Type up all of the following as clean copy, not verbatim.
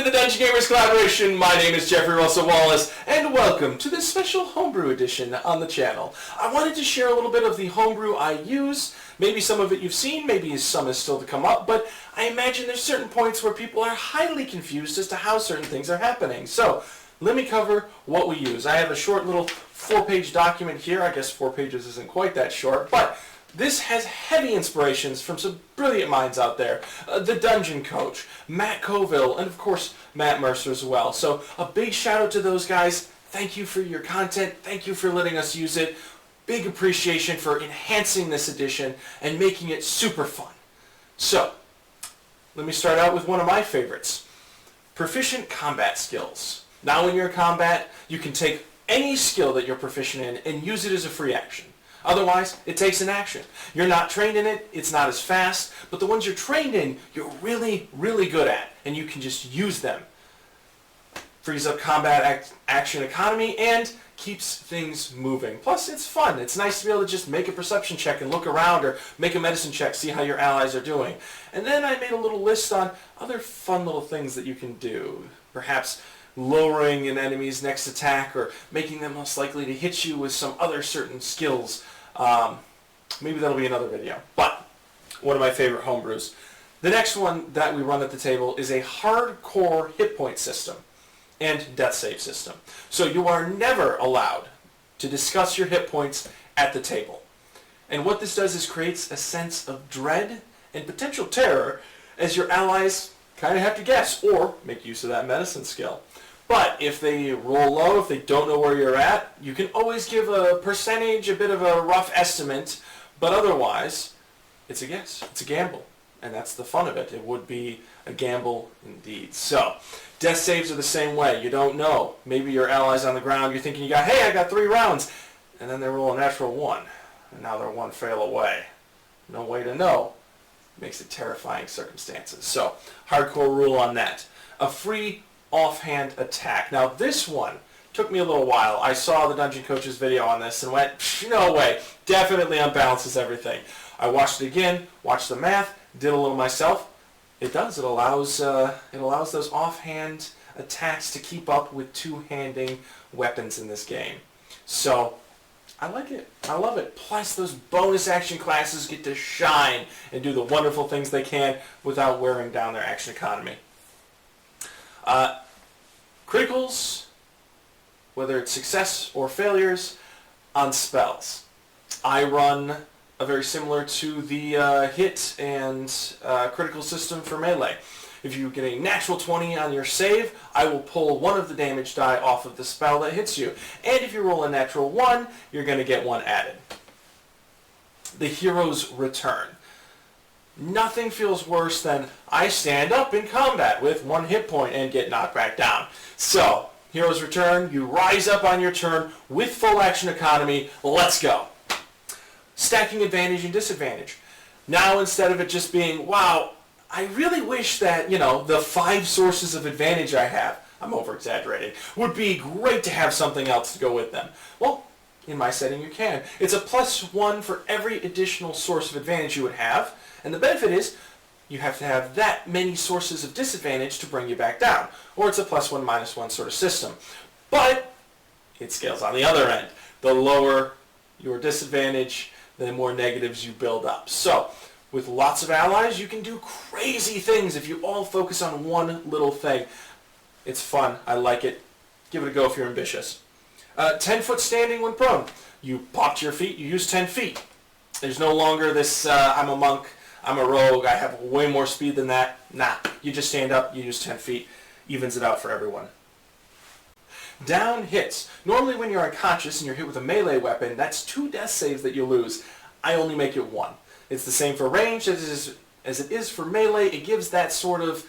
to the Dungeon Gamers Collaboration. My name is Jeffrey Russell Wallace, and welcome to this special Homebrew edition on the channel. I wanted to share a little bit of the homebrew I use. Maybe some of it you've seen, maybe some is still to come up, but I imagine there's certain points where people are highly confused as to how certain things are happening. So, let me cover what we use. I have a short little 4-page document here. I guess 4 pages isn't quite that short, but this has heavy inspirations from some brilliant minds out there. The Dungeon Coach, Matt Colville, and of course Matt Mercer as well. So a big shout out to those guys. Thank you for your content. Thank you for letting us use it. Big appreciation for enhancing this edition and making it super fun. So, let me start out with one of my favorites. Proficient combat skills. Now when you're in combat, you can take any skill that you're proficient in and use it as a free action. Otherwise, it takes an action. You're not trained in it, it's not as fast, but the ones you're trained in, you're really, really good at, and you can just use them. Frees up combat action economy and keeps things moving. Plus, it's fun. It's nice to be able to just make a perception check and look around, or make a medicine check, see how your allies are doing. And then I made a little list on other fun little things that you can do. Perhaps lowering an enemy's next attack, or making them less likely to hit you with some other certain skills. Maybe that'll be another video. But one of my favorite homebrews. The next one that we run at the table is a hardcore hit point system and death save system. So you are never allowed to discuss your hit points at the table. And what this does is creates a sense of dread and potential terror as your allies kind of have to guess or make use of that medicine skill. But if they roll low, if they don't know where you're at, you can always give a percentage, a bit of a rough estimate, but otherwise, it's a guess, it's a gamble. And that's the fun of it. It would be a gamble indeed. So, death saves are the same way. You don't know. Maybe your ally's on the ground, you're thinking hey, I got 3 rounds. And then they roll a natural 1. And now they're 1 fail away. No way to know. Makes it terrifying circumstances. So, hardcore rule on that. A free offhand attack. Now this one took me a little while. I saw the Dungeon Coach's video on this and went, no way, definitely unbalances everything. I watched it again, watched the math, did a little myself. It does. It allows those offhand attacks to keep up with two-handing weapons in this game. So I like it. I love it. Plus those bonus action classes get to shine and do the wonderful things they can without wearing down their action economy. Criticals, whether it's success or failures, on spells. I run a very similar to the hit and critical system for melee. If you get a natural 20 on your save, I will pull 1 of the damage die off of the spell that hits you. And if you roll a natural 1, you're going to get 1 added. The hero's return. Nothing feels worse than I stand up in combat with 1 hit point and get knocked back down. So, hero's return, you rise up on your turn with full action economy. Let's go. Stacking advantage and disadvantage. Now instead of it just being, wow, I really wish that, the 5 sources of advantage I have, I'm over-exaggerating, would be great to have something else to go with them. Well, in my setting you can. It's a +1 for every additional source of advantage you would have. And the benefit is, you have to have that many sources of disadvantage to bring you back down. Or it's a +1, -1 sort of system. But it scales on the other end. The lower your disadvantage, the more negatives you build up. So, with lots of allies, you can do crazy things if you all focus on one little thing. It's fun. I like it. Give it a go if you're ambitious. 10-foot standing when prone. You pop to your feet, you use 10 feet. There's no longer this, I'm a monk, I'm a rogue, I have way more speed than that. Nah, you just stand up, you use 10 feet. Evens it out for everyone. Down hits. Normally when you're unconscious and you're hit with a melee weapon, that's 2 death saves that you lose. I only make it 1. It's the same for range as it is for melee. It gives that sort of,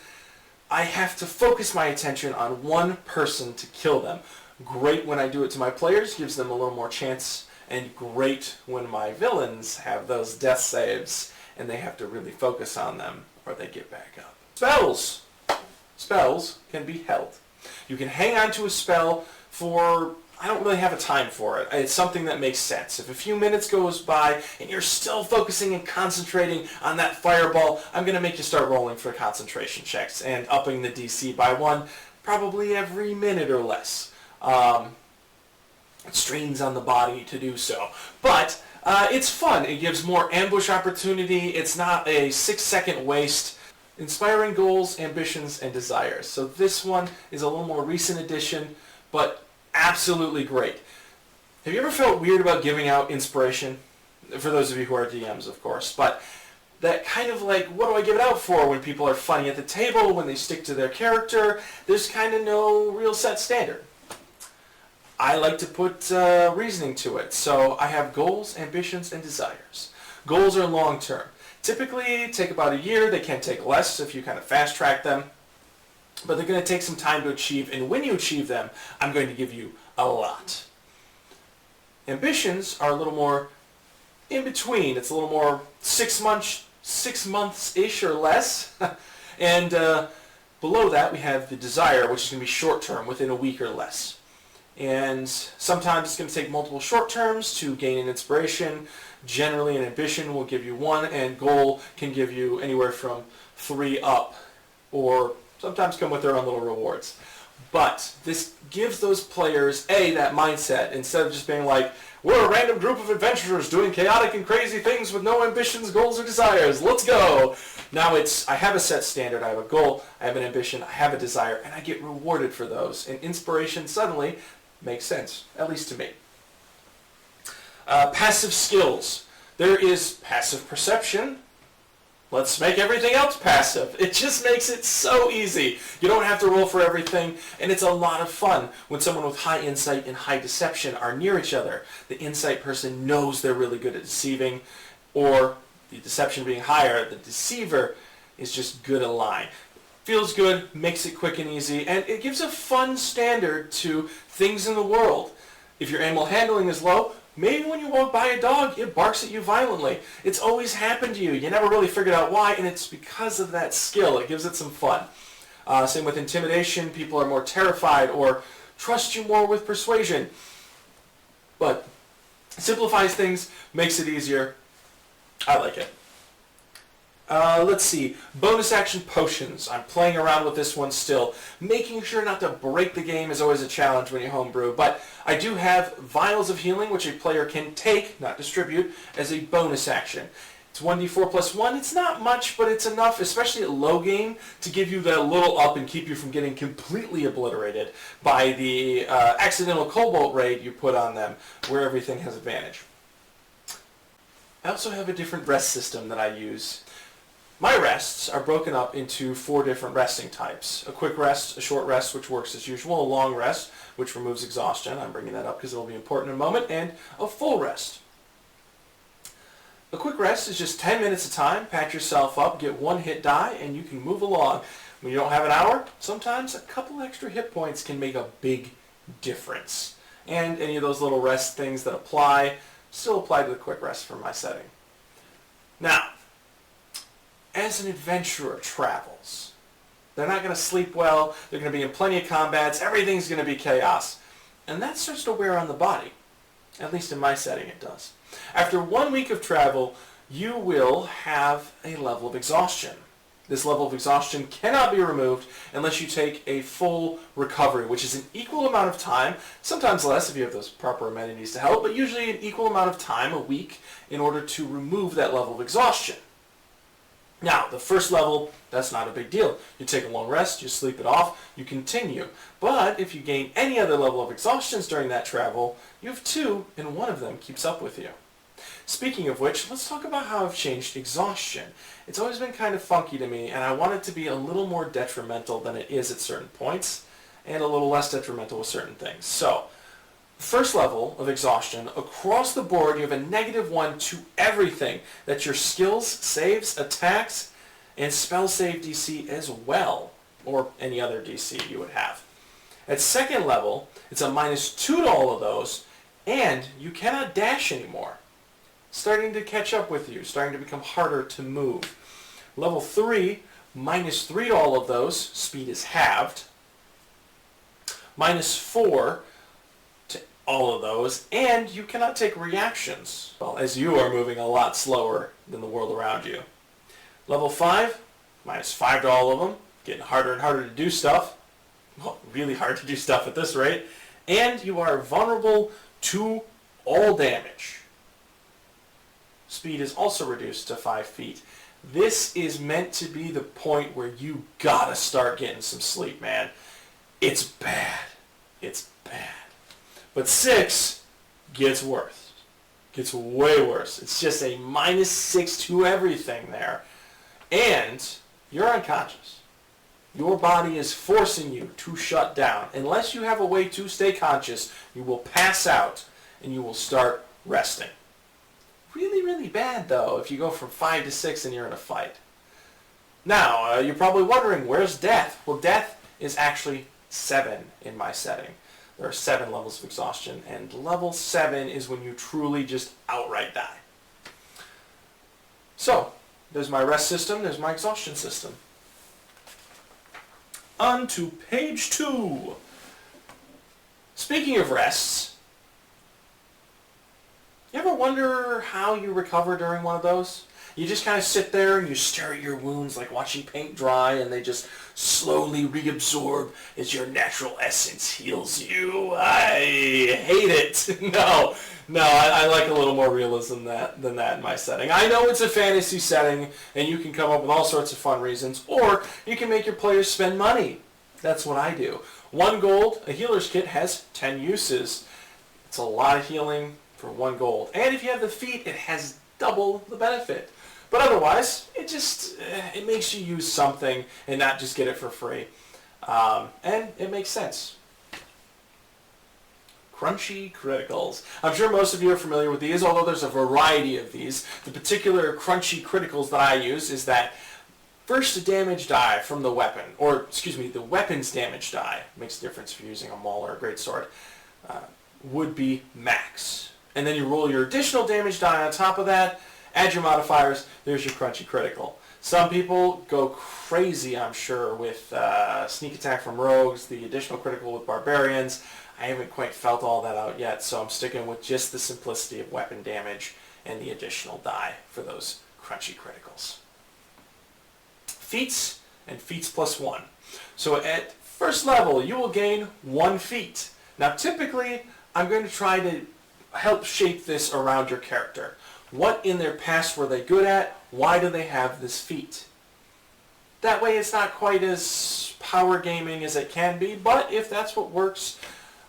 I have to focus my attention on one person to kill them. Great when I do it to my players, gives them a little more chance, and great when my villains have those death saves and they have to really focus on them or they get back up. Spells. Spells can be held. You can hang on to a spell for I don't really have a time for it. It's something that makes sense. If a few minutes goes by and you're still focusing and concentrating on that fireball, I'm going to make you start rolling for concentration checks and upping the DC by 1 probably every minute or less. It strains on the body to do so. But it's fun. It gives more ambush opportunity. It's not a 6-second waste. Inspiring goals, ambitions, and desires. So this one is a little more recent addition, but absolutely great. Have you ever felt weird about giving out inspiration? For those of you who are DMs, of course. But that kind of like, what do I give it out for when people are funny at the table, when they stick to their character? There's kind of no real set standard. I like to put reasoning to it. So I have goals, ambitions, and desires. Goals are long-term. Typically take about a year. They can take less if you kind of fast track them. But they're going to take some time to achieve. And when you achieve them, I'm going to give you a lot. Ambitions are a little more in between. It's a little more 6 months-ish or less. And below that we have the desire, which is going to be short-term, within a week or less. And sometimes it's going to take multiple short terms to gain an inspiration. Generally, an ambition will give you 1, and goal can give you anywhere from 3 up, or sometimes come with their own little rewards. But this gives those players, that mindset, instead of just being like, we're a random group of adventurers doing chaotic and crazy things with no ambitions, goals, or desires. Let's go! Now it's, I have a set standard, I have a goal, I have an ambition, I have a desire, and I get rewarded for those. And inspiration suddenly makes sense, at least to me. Passive skills. There is passive perception. Let's make everything else passive. It just makes it so easy. You don't have to roll for everything, and it's a lot of fun when someone with high insight and high deception are near each other. The insight person knows they're really good at deceiving, or the deception being higher, the deceiver is just good at lying. Feels good, makes it quick and easy, and it gives a fun standard to things in the world. If your animal handling is low, maybe when you walk by a dog, it barks at you violently. It's always happened to you. You never really figured out why, and it's because of that skill. It gives it some fun. Same with intimidation. People are more terrified or trust you more with persuasion. But it simplifies things, makes it easier. I like it. Let's see. Bonus action potions. I'm playing around with this one still. Making sure not to break the game is always a challenge when you homebrew, but I do have vials of healing, which a player can take, not distribute, as a bonus action. It's 1d4 plus 1. It's not much, but it's enough, especially at low game, to give you that little up and keep you from getting completely obliterated by the accidental cobalt raid you put on them, where everything has advantage. I also have a different rest system that I use. My rests are broken up into 4 different resting types. A quick rest, a short rest, which works as usual, a long rest, which removes exhaustion. I'm bringing that up because it will be important in a moment, and a full rest. A quick rest is just 10 minutes of time. Patch yourself up, get 1 hit die, and you can move along. When you don't have an hour, sometimes a couple extra hit points can make a big difference. And any of those little rest things that apply still apply to the quick rest for my setting. Now, as an adventurer travels, they're not going to sleep well, they're going to be in plenty of combats, everything's going to be chaos. And that starts to wear on the body. At least in my setting it does. After 1 week of travel, you will have a level of exhaustion. This level of exhaustion cannot be removed unless you take a full recovery, which is an equal amount of time, sometimes less if you have those proper amenities to help, but usually an equal amount of time, a week, in order to remove that level of exhaustion. Now, the first level, that's not a big deal. You take a long rest, you sleep it off, you continue. But if you gain any other level of exhaustions during that travel, you have 2, and 1 of them keeps up with you. Speaking of which, let's talk about how I've changed exhaustion. It's always been kind of funky to me, and I want it to be a little more detrimental than it is at certain points, and a little less detrimental with certain things. So, first level of exhaustion, across the board you have a -1 to everything. That's your skills, saves, attacks, and spell save DC as well, or any other DC you would have. At second level, it's a -2 to all of those, and you cannot dash anymore. Starting to catch up with you, starting to become harder to move. Level 3, -3 to all of those, speed is halved. -4 to all of those, and you cannot take reactions, well, as you are moving a lot slower than the world around you. Level 5, -5 to all of them, getting harder and harder to do stuff. Well, really hard to do stuff at this rate. And you are vulnerable to all damage. Speed is also reduced to 5 feet. This is meant to be the point where you gotta start getting some sleep, man. It's bad. It's bad. But 6 gets worse. Gets way worse. It's just a -6 to everything there. And you're unconscious. Your body is forcing you to shut down. Unless you have a way to stay conscious, you will pass out and you will start resting. Really, really bad, though, if you go from 5 to 6 and you're in a fight. Now, you're probably wondering, where's death? Well, death is actually 7 in my setting. There are 7 levels of exhaustion, and level 7 is when you truly just outright die. So, there's my rest system, there's my exhaustion system. On to page 2. Speaking of rests, you ever wonder how you recover during one of those? You just kind of sit there and you stare at your wounds like watching paint dry, and they just slowly reabsorb as your natural essence heals you. I hate it. No, I like a little more realism than that in my setting. I know it's a fantasy setting, and you can come up with all sorts of fun reasons, or you can make your players spend money. That's what I do. 1 gold, a healer's kit has 10 uses. It's a lot of healing for 1 gold. And if you have the feat, it has double the benefit. But otherwise, it makes you use something and not just get it for free. And it makes sense. Crunchy criticals. I'm sure most of you are familiar with these, although there's a variety of these. The particular crunchy criticals that I use is that first damage die from the weapon, or excuse me, the weapon's damage die, makes a difference if you're using a maul or a greatsword, would be max. And then you roll your additional damage die on top of that, add your modifiers, there's your crunchy critical. Some people go crazy, I'm sure, with sneak attack from rogues, the additional critical with barbarians. I haven't quite felt all that out yet, so I'm sticking with just the simplicity of weapon damage and the additional die for those crunchy criticals. Feats and feats +1. So at first level, you will gain 1 feat. Now typically, I'm going to try to help shape this around your character. What in their past were they good at? Why do they have this feat? That way it's not quite as power gaming as it can be, but if that's what works,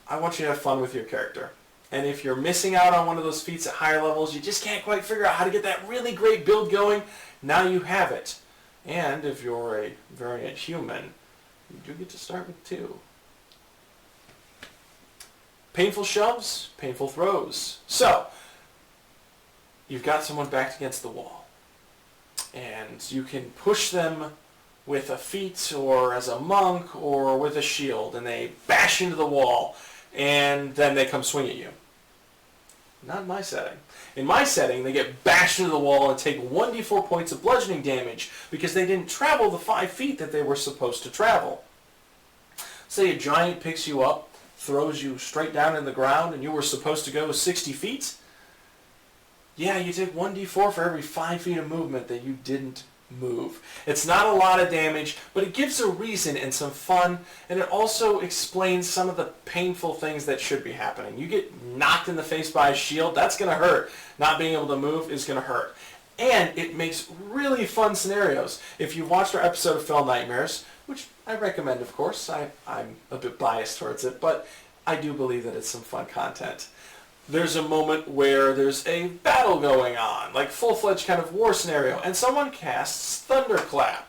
I want you to have fun with your character. And if you're missing out on one of those feats at higher levels, you just can't quite figure out how to get that really great build going, now you have it. And if you're a variant human, you do get to start with 2. Painful shoves, painful throws. So, you've got someone backed against the wall, and you can push them with a feat or as a monk or with a shield, and they bash into the wall, and then they come swing at you. Not in my setting. In my setting, they get bashed into the wall and take 1d4 points of bludgeoning damage because they didn't travel the 5 feet that they were supposed to travel. Say a giant picks you up, throws you straight down in the ground, and you were supposed to go 60 feet. Yeah, you take 1d4 for every 5 feet of movement that you didn't move. It's not a lot of damage, but it gives a reason and some fun, and it also explains some of the painful things that should be happening. You get knocked in the face by a shield, that's going to hurt. Not being able to move is going to hurt. And it makes really fun scenarios. If you've watched our episode of Fell Nightmares, which I recommend, of course, I'm a bit biased towards it, but I do believe that it's some fun content. There's a moment where there's a battle going on, like full-fledged kind of war scenario, and someone casts Thunderwave,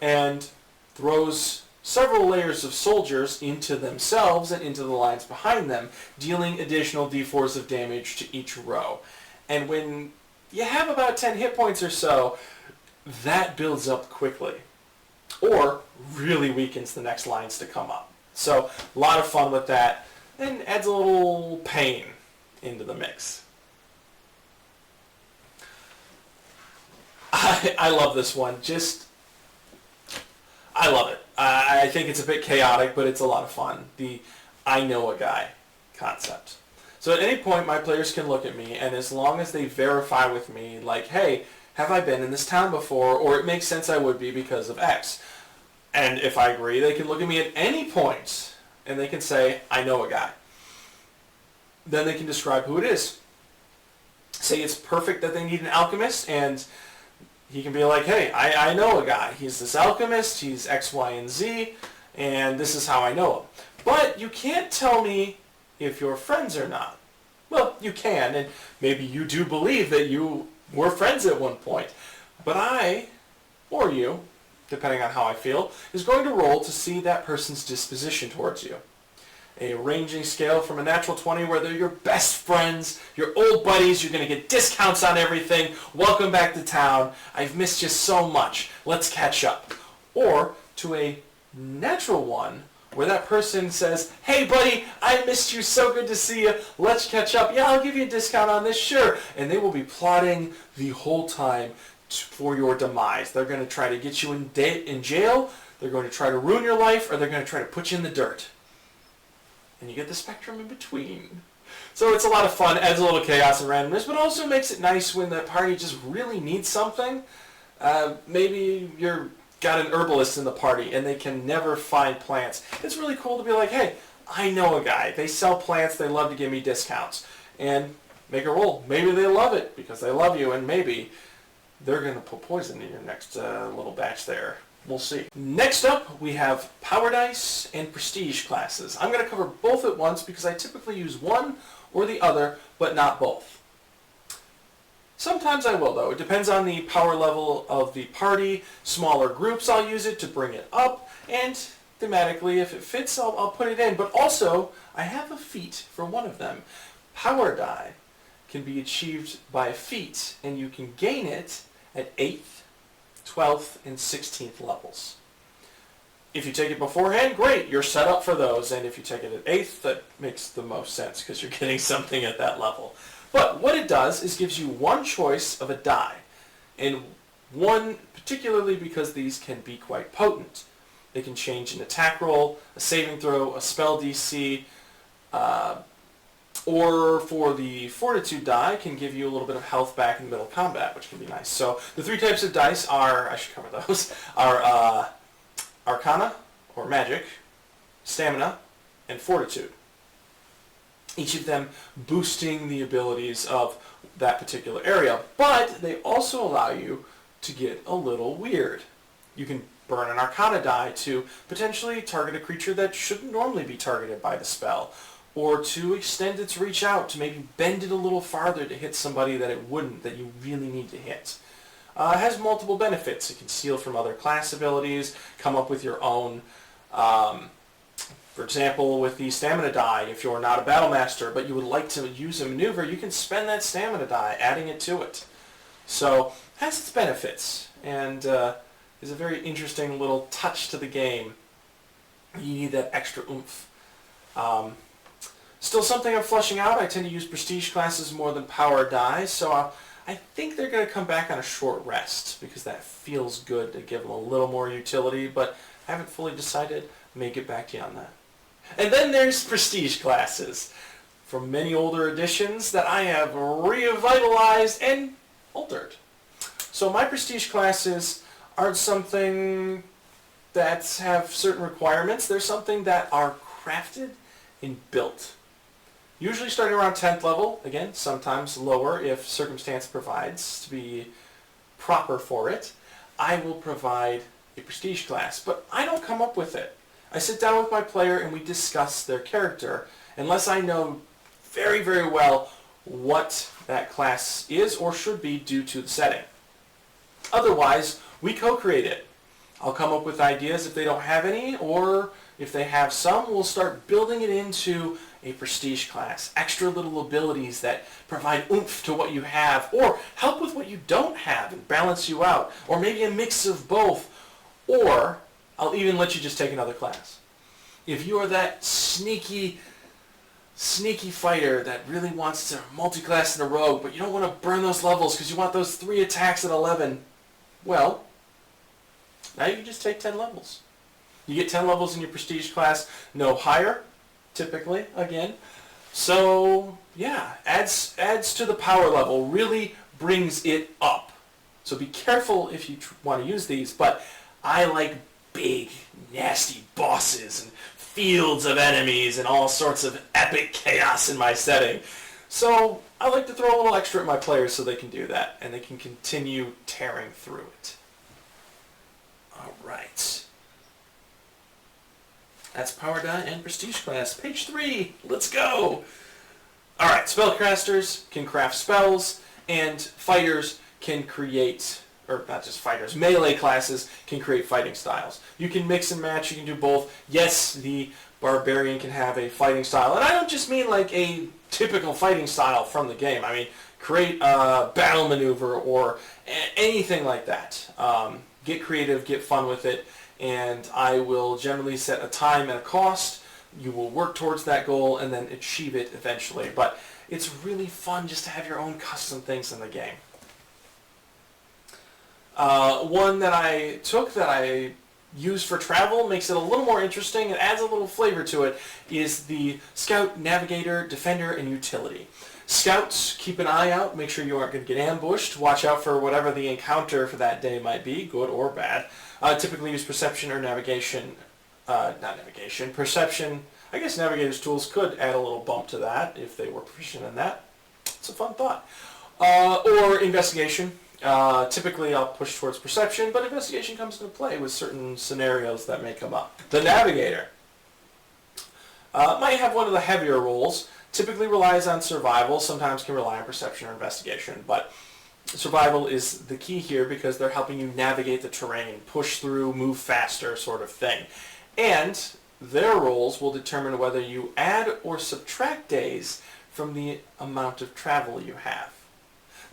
and throws several layers of soldiers into themselves and into the lines behind them, dealing additional d4s of damage to each row. And when you have about 10 hit points or so, that builds up quickly, or really weakens the next lines to come up. So a lot of fun with that, and adds a little pain into the mix. I love this one. I love it. I think it's a bit chaotic, but it's a lot of fun. The I know a guy concept. So at any point, my players can look at me, and as long as they verify with me, like, hey, have I been in this town before, or it makes sense I would be because of X. And if I agree, they can look at me at any point, and they can say, I know a guy. Then they can describe who it is. Say it's perfect that they need an alchemist, and he can be like, hey, I know a guy. He's this alchemist, he's X, Y, and Z, and this is how I know him. But you can't tell me if you're friends or not. Well, you can, and maybe you do believe that you were friends at one point. But I, or you, depending on how I feel, is going to roll to see that person's disposition towards you. A ranging scale from a natural 20 where they're your best friends, your old buddies, you're going to get discounts on everything, welcome back to town, I've missed you so much, let's catch up. Or to a natural 1 where that person says, hey buddy, I missed you, so good to see you, let's catch up, yeah, I'll give you a discount on this, sure. And they will be plotting the whole time for your demise. They're going to try to get you in jail, they're going to try to ruin your life, or they're going to try to put you in the dirt. And you get the spectrum in between. So it's a lot of fun, adds a little chaos and randomness, but also makes it nice when the party just really needs something. Maybe you're got an herbalist in the party and they can never find plants. It's really cool to be like, hey, I know a guy. They sell plants, they love to give me discounts. And make a roll. Maybe they love it because they love you, and maybe they're going to put poison in your next little batch there. We'll see. Next up, we have Power Dice and Prestige classes. I'm going to cover both at once because I typically use one or the other, but not both. Sometimes I will, though. It depends on the power level of the party. Smaller groups, I'll use it to bring it up, and thematically, if it fits, I'll put it in. But also, I have a feat for one of them. Power Die can be achieved by a feat, and you can gain it at 8th, 12th, and 16th levels. If you take it beforehand, great, you're set up for those, and if you take it at 8th, that makes the most sense because you're getting something at that level. But what it does is gives you one choice of a die, and one particularly because these can be quite potent. They can change an attack roll, a saving throw, a spell DC, or for the Fortitude die, can give you a little bit of health back in the middle of combat, which can be nice. So the 3 types of dice are, I should cover those, are Arcana, or Magic, Stamina, and Fortitude. Each of them boosting the abilities of that particular area, but they also allow you to get a little weird. You can burn an Arcana die to potentially target a creature that shouldn't normally be targeted by the spell, or to extend its reach out, to maybe bend it a little farther to hit somebody that it wouldn't, that you really need to hit. It has multiple benefits. It can steal from other class abilities, come up with your own. For example, with the Stamina die, if you're not a Battle Master, but you would like to use a maneuver, you can spend that Stamina die, adding it to it. So, it has its benefits, and is a very interesting little touch to the game. You need that extra oomph. Still something I'm flushing out. I tend to use prestige classes more than power dies, so I think they're going to come back on a short rest because that feels good to give them a little more utility, but I haven't fully decided. May get back to you on that. And then there's prestige classes from many older editions that I have revitalized and altered. So my prestige classes aren't something that have certain requirements. They're something that are crafted and built. Usually starting around 10th level, again, sometimes lower if circumstance provides to be proper for it. I will provide a prestige class, but I don't come up with it. I sit down with my player and we discuss their character, unless I know very, very well what that class is or should be due to the setting. Otherwise, we co-create it. I'll come up with ideas if they don't have any, or if they have some, we'll start building it into a prestige class. Extra little abilities that provide oomph to what you have, or help with what you don't have and balance you out, or maybe a mix of both, or I'll even let you just take another class. If you are that sneaky fighter that really wants to multi-class in a rogue, but you don't want to burn those levels because you want those 3 attacks at 11, well, now you can just take 10 levels. You get 10 levels in your prestige class, no higher, typically, again. So, yeah, adds to the power level, really brings it up. So be careful if you want to use these, but I like big, nasty bosses and fields of enemies and all sorts of epic chaos in my setting. So I like to throw a little extra at my players so they can do that, and they can continue tearing through it. All right. That's Power Die and Prestige class. Page 3. Let's go. All right. Spellcasters can craft spells, and fighters can create, or not just fighters, melee classes can create fighting styles. You can mix and match. You can do both. Yes, the barbarian can have a fighting style, and I don't just mean like a typical fighting style from the game. I mean, create a battle maneuver or anything like that. Get creative, get fun with it, and I will generally set a time and a cost. You will work towards that goal and then achieve it eventually. But it's really fun just to have your own custom things in the game. One that I took that I used for travel, makes it a little more interesting, it adds a little flavor to it, is the Scout, Navigator, Defender, and Utility. Scouts, keep an eye out, make sure you aren't going to get ambushed, watch out for whatever the encounter for that day might be, good or bad. Typically use perception or navigation, perception. I guess Navigator's tools could add a little bump to that if they were proficient in that. It's a fun thought. Or investigation. Typically I'll push towards perception, but investigation comes into play with certain scenarios that may come up. The Navigator might have one of the heavier roles. Typically relies on survival, sometimes can rely on perception or investigation, but survival is the key here because they're helping you navigate the terrain, push through, move faster sort of thing. And their roles will determine whether you add or subtract days from the amount of travel you have.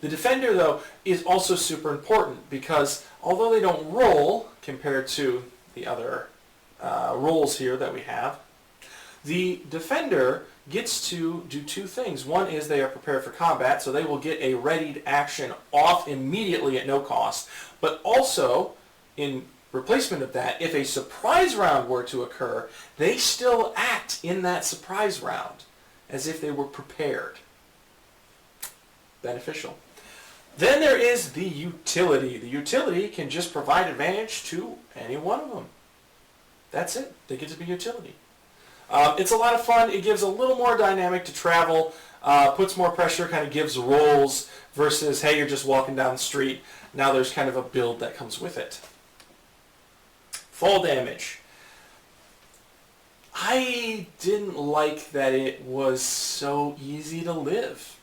The Defender, though, is also super important because although they don't roll compared to the other roles here that we have, the Defender gets to do two things. One is they are prepared for combat, so they will get a readied action off immediately at no cost. But also, in replacement of that, if a surprise round were to occur, they still act in that surprise round as if they were prepared. Beneficial. Then there is the Utility. The Utility can just provide advantage to any one of them. That's it. They get to be Utility. It's a lot of fun. It gives a little more dynamic to travel, puts more pressure, kind of gives roles versus, hey, you're just walking down the street. Now there's kind of a build that comes with it. Fall damage. I didn't like that it was so easy to live,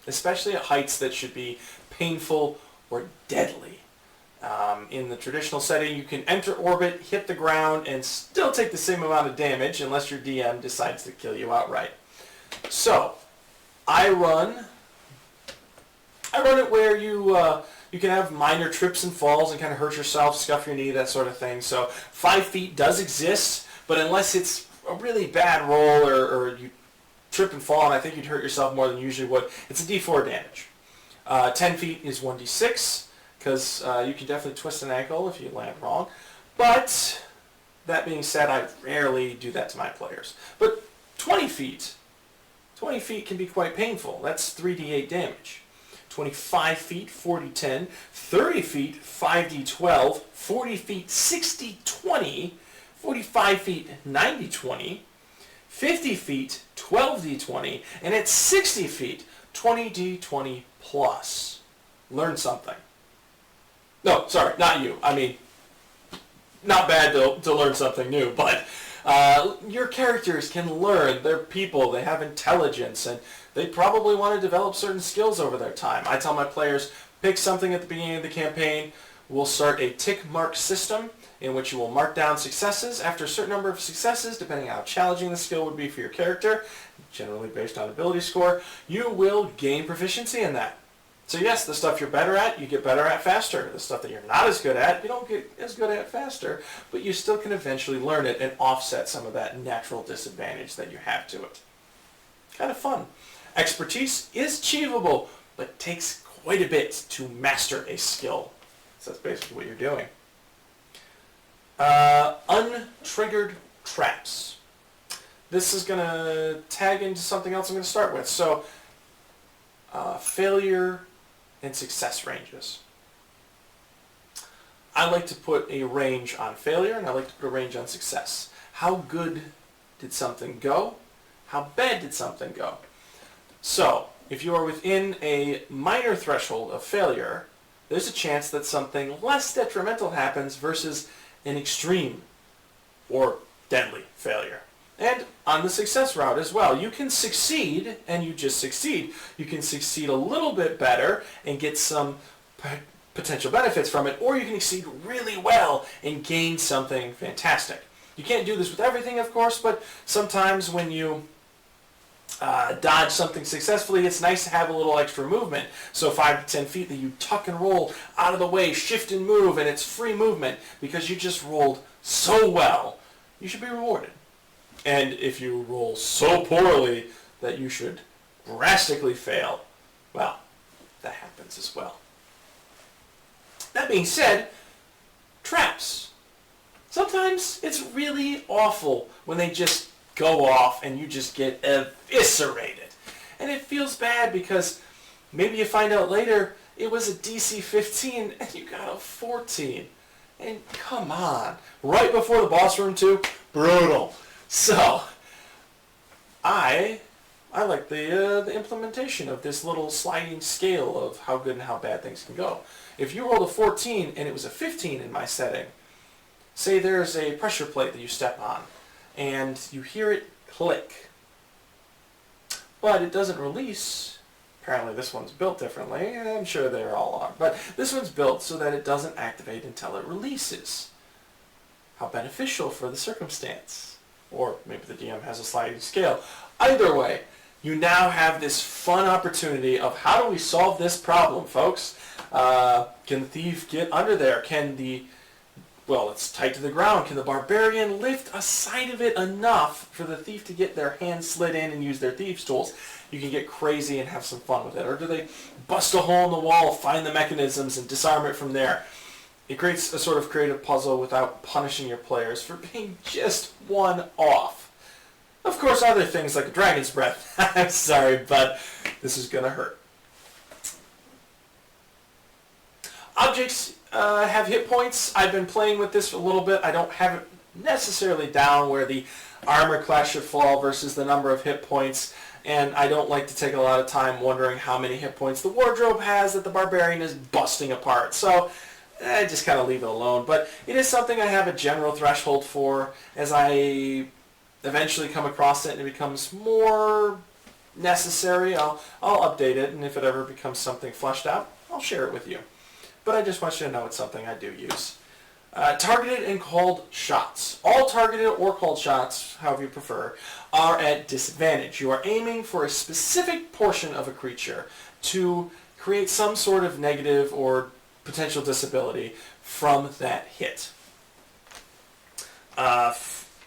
especially at heights that should be painful or deadly. In the traditional setting, you can enter orbit, hit the ground, and still take the same amount of damage unless your DM decides to kill you outright. So, I run it where you can have minor trips and falls and kind of hurt yourself, scuff your knee, that sort of thing. So 5 feet does exist, but unless it's a really bad roll or you trip and fall, and I think you'd hurt yourself more than you usually would, it's a D4 damage. 10 feet is 1d6. Because you can definitely twist an ankle if you land wrong. But that being said, I rarely do that to my players. But 20 feet can be quite painful. That's 3d8 damage. 25 feet, 40-10. 30 feet, 5d12. 40 feet, 60-20. 45 feet, 90-20. 50 feet, 12d20. And at 60 feet, 20d20 plus. Learn something. No, sorry, not you. I mean, not bad to learn something new, but your characters can learn. They're people, they have intelligence, and they probably want to develop certain skills over their time. I tell my players, pick something at the beginning of the campaign. We'll start a tick mark system in which you will mark down successes. After a certain number of successes, depending on how challenging the skill would be for your character, generally based on ability score, you will gain proficiency in that. So yes, the stuff you're better at, you get better at faster. The stuff that you're not as good at, you don't get as good at faster, but you still can eventually learn it and offset some of that natural disadvantage that you have to it. Kind of fun. Expertise is achievable, but takes quite a bit to master a skill. So that's basically what you're doing. Untriggered traps. This is going to tag into something else I'm going to start with. So, failure and success ranges. I like to put a range on failure, and I like to put a range on success. How good did something go? How bad did something go? So, if you are within a minor threshold of failure, there's a chance that something less detrimental happens versus an extreme or deadly failure. And on the success route as well, you can succeed and you just succeed. You can succeed a little bit better and get some potential benefits from it, or you can succeed really well and gain something fantastic. You can't do this with everything, of course, but sometimes when you dodge something successfully, it's nice to have a little extra movement. So 5 to 10 feet that you tuck and roll out of the way, shift and move, and it's free movement because you just rolled so well, you should be rewarded. And if you roll so poorly that you should drastically fail, well, that happens as well. That being said, traps. Sometimes it's really awful when they just go off and you just get eviscerated. And it feels bad because maybe you find out later it was a DC 15 and you got a 14. And come on, right before the boss room too? Brutal. So, I like the implementation of this little sliding scale of how good and how bad things can go. If you rolled a 14 and it was a 15 in my setting, say there's a pressure plate that you step on, and you hear it click, but it doesn't release. Apparently this one's built differently, and I'm sure they all are, but this one's built so that it doesn't activate until it releases. How beneficial for the circumstance. Or maybe the DM has a sliding scale. Either way, you now have this fun opportunity of how do we solve this problem, folks? Can the thief get under there? Well, it's tight to the ground. Can the barbarian lift a side of it enough for the thief to get their hand slid in and use their thieves' tools? You can get crazy and have some fun with it. Or do they bust a hole in the wall, find the mechanisms, and disarm it from there? It creates a sort of creative puzzle without punishing your players for being just one off. Of course, other things like a dragon's breath. I'm sorry, but this is going to hurt. Objects have hit points. I've been playing with this a little bit. I don't have it necessarily down where the armor class should fall versus the number of hit points. And I don't like to take a lot of time wondering how many hit points the wardrobe has that the barbarian is busting apart. So I just kind of leave it alone. But it is something I have a general threshold for. As I eventually come across it and it becomes more necessary, I'll update it. And if it ever becomes something fleshed out, I'll share it with you. But I just want you to know it's something I do use. Targeted and called shots. All targeted or called shots, however you prefer, are at disadvantage. You are aiming for a specific portion of a creature to create some sort of negative or potential disability from that hit.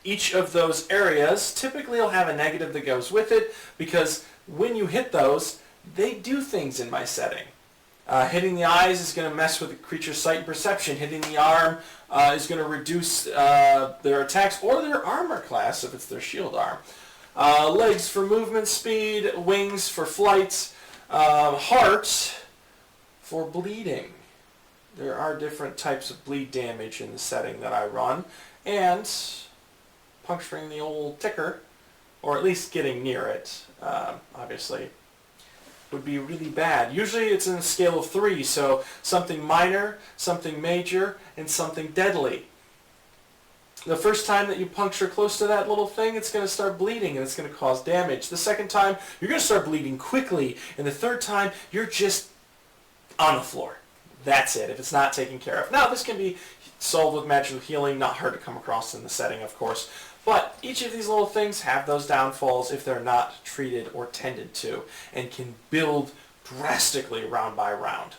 Each of those areas typically will have a negative that goes with it because when you hit those, they do things in my setting. Hitting the eyes is going to mess with the creature's sight and perception. Hitting the arm is going to reduce their attacks or their armor class if it's their shield arm. Legs for movement speed, wings for flight, heart for bleeding. There are different types of bleed damage in the setting that I run, and puncturing the old ticker, or at least getting near it, obviously, would be really bad. Usually it's in a scale of 3, so something minor, something major, and something deadly. The first time that you puncture close to that little thing, it's going to start bleeding and it's going to cause damage. The second time, you're going to start bleeding quickly, and the third time, you're just on the floor. That's it, if it's not taken care of. Now, this can be solved with magical healing, not hard to come across in the setting, of course. But each of these little things have those downfalls if they're not treated or tended to, and can build drastically round by round.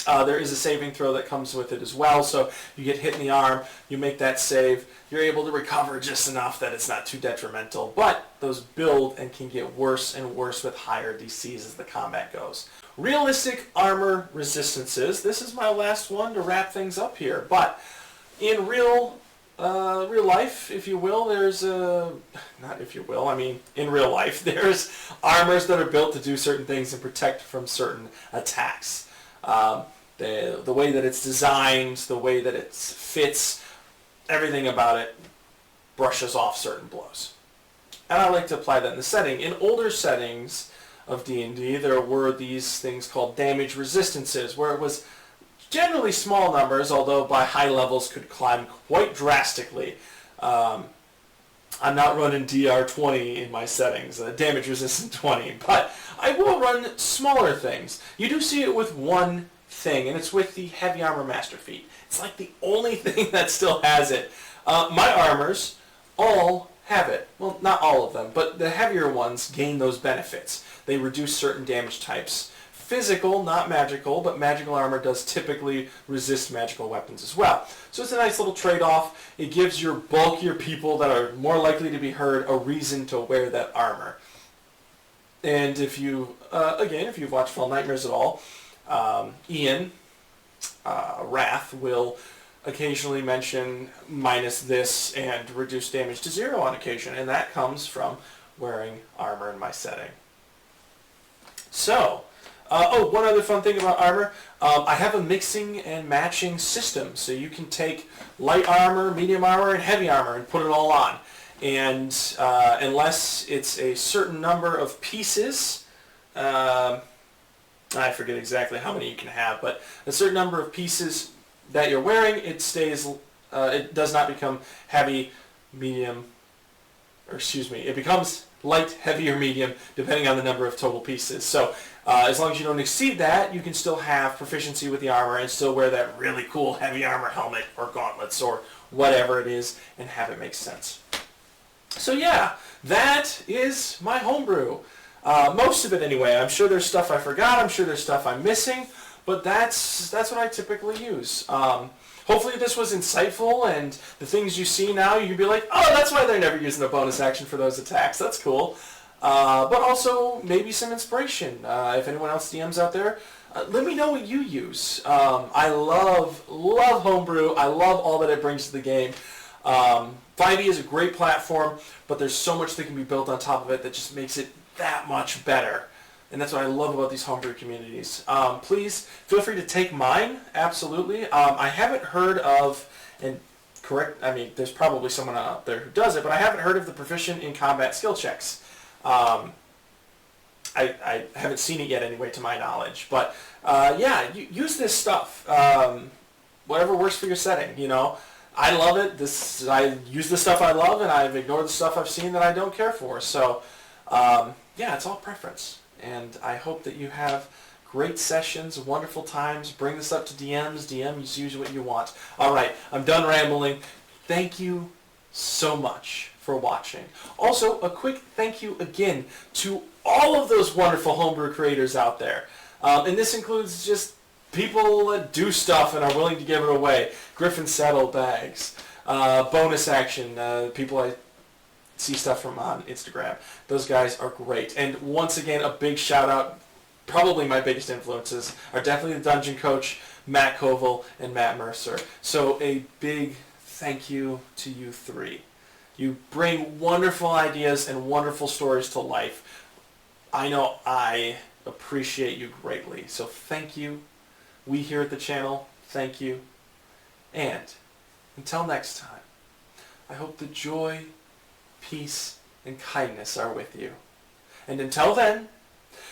There is a saving throw that comes with it as well, so you get hit in the arm, you make that save, you're able to recover just enough that it's not too detrimental, but those build and can get worse and worse with higher DCs as the combat goes. Realistic armor resistances. This is my last one to wrap things up here, but in real life, if you will, there's not if you will, I mean in real life, there's armors that are built to do certain things and protect from certain attacks. The way that it's designed, the way that it fits, everything about it brushes off certain blows. And I like to apply that in the setting. In older settings of D&D, there were these things called damage resistances, where it was generally small numbers, although by high levels could climb quite drastically. I'm not running DR20 in my settings, damage resistant 20, but I will run smaller things. You do see it with one thing, and it's with the Heavy Armor Master Feat. It's like the only thing that still has it. My armors all have it. Well, not all of them, but the heavier ones gain those benefits. They reduce certain damage types. Physical, not magical, but magical armor does typically resist magical weapons as well. So it's a nice little trade-off. It gives your bulkier people that are more likely to be hurt a reason to wear that armor. And if you, again, if you've watched Fell Nightmares at all, Ian Wrath will occasionally mention minus this and reduce damage to 0 on occasion, and that comes from wearing armor in my setting. So, one other fun thing about armor, I have a mixing and matching system, so you can take light armor, medium armor, and heavy armor and put it all on. And unless it's a certain number of pieces, I forget exactly how many you can have, but a certain number of pieces that you're wearing, it stays, it does not become heavy, medium, or excuse me, it becomes light, heavy, or medium, depending on the number of total pieces. So as long as you don't exceed that, you can still have proficiency with the armor and still wear that really cool heavy armor helmet or gauntlets or whatever it is and have it make sense. So yeah, that is my homebrew. Most of it anyway. I'm sure there's stuff I forgot, I'm sure there's stuff I'm missing, but that's what I typically use. Hopefully this was insightful, and the things you see now, you'd be like, oh, that's why they're never using a bonus action for those attacks. That's cool. But also maybe some inspiration. If anyone else DMs out there, let me know what you use. I love Homebrew. I love all that it brings to the game. 5e is a great platform, but there's so much that can be built on top of it that just makes it that much better. And that's what I love about these homebrew communities. Please feel free to take mine, absolutely. I haven't heard of, and correct, I mean, there's probably someone out there who does it, but I haven't heard of the proficient in combat skill checks. I haven't seen it yet anyway, to my knowledge. But yeah, use this stuff. Whatever works for your setting, you know. I love it. I use the stuff I love, and I've ignored the stuff I've seen that I don't care for. So yeah, it's all preference. And I hope that you have great sessions, wonderful times. Bring this up to DMs. DMs use what you want. All right, I'm done rambling. Thank you so much for watching. Also, a quick thank you again to all of those wonderful homebrew creators out there. And this includes just people that do stuff and are willing to give it away. Griffin Saddlebags, bonus action, people I see stuff from on Instagram. Those guys are great. And once again, a big shout out. Probably my biggest influences are definitely the Dungeon Coach, Matt Koval, and Matt Mercer. So a big thank you to you three. You bring wonderful ideas and wonderful stories to life. I know I appreciate you greatly. So thank you. We here at the channel, thank you. And until next time, I hope the joy, peace, and kindness are with you. And until then,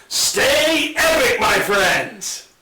stay epic, my friends!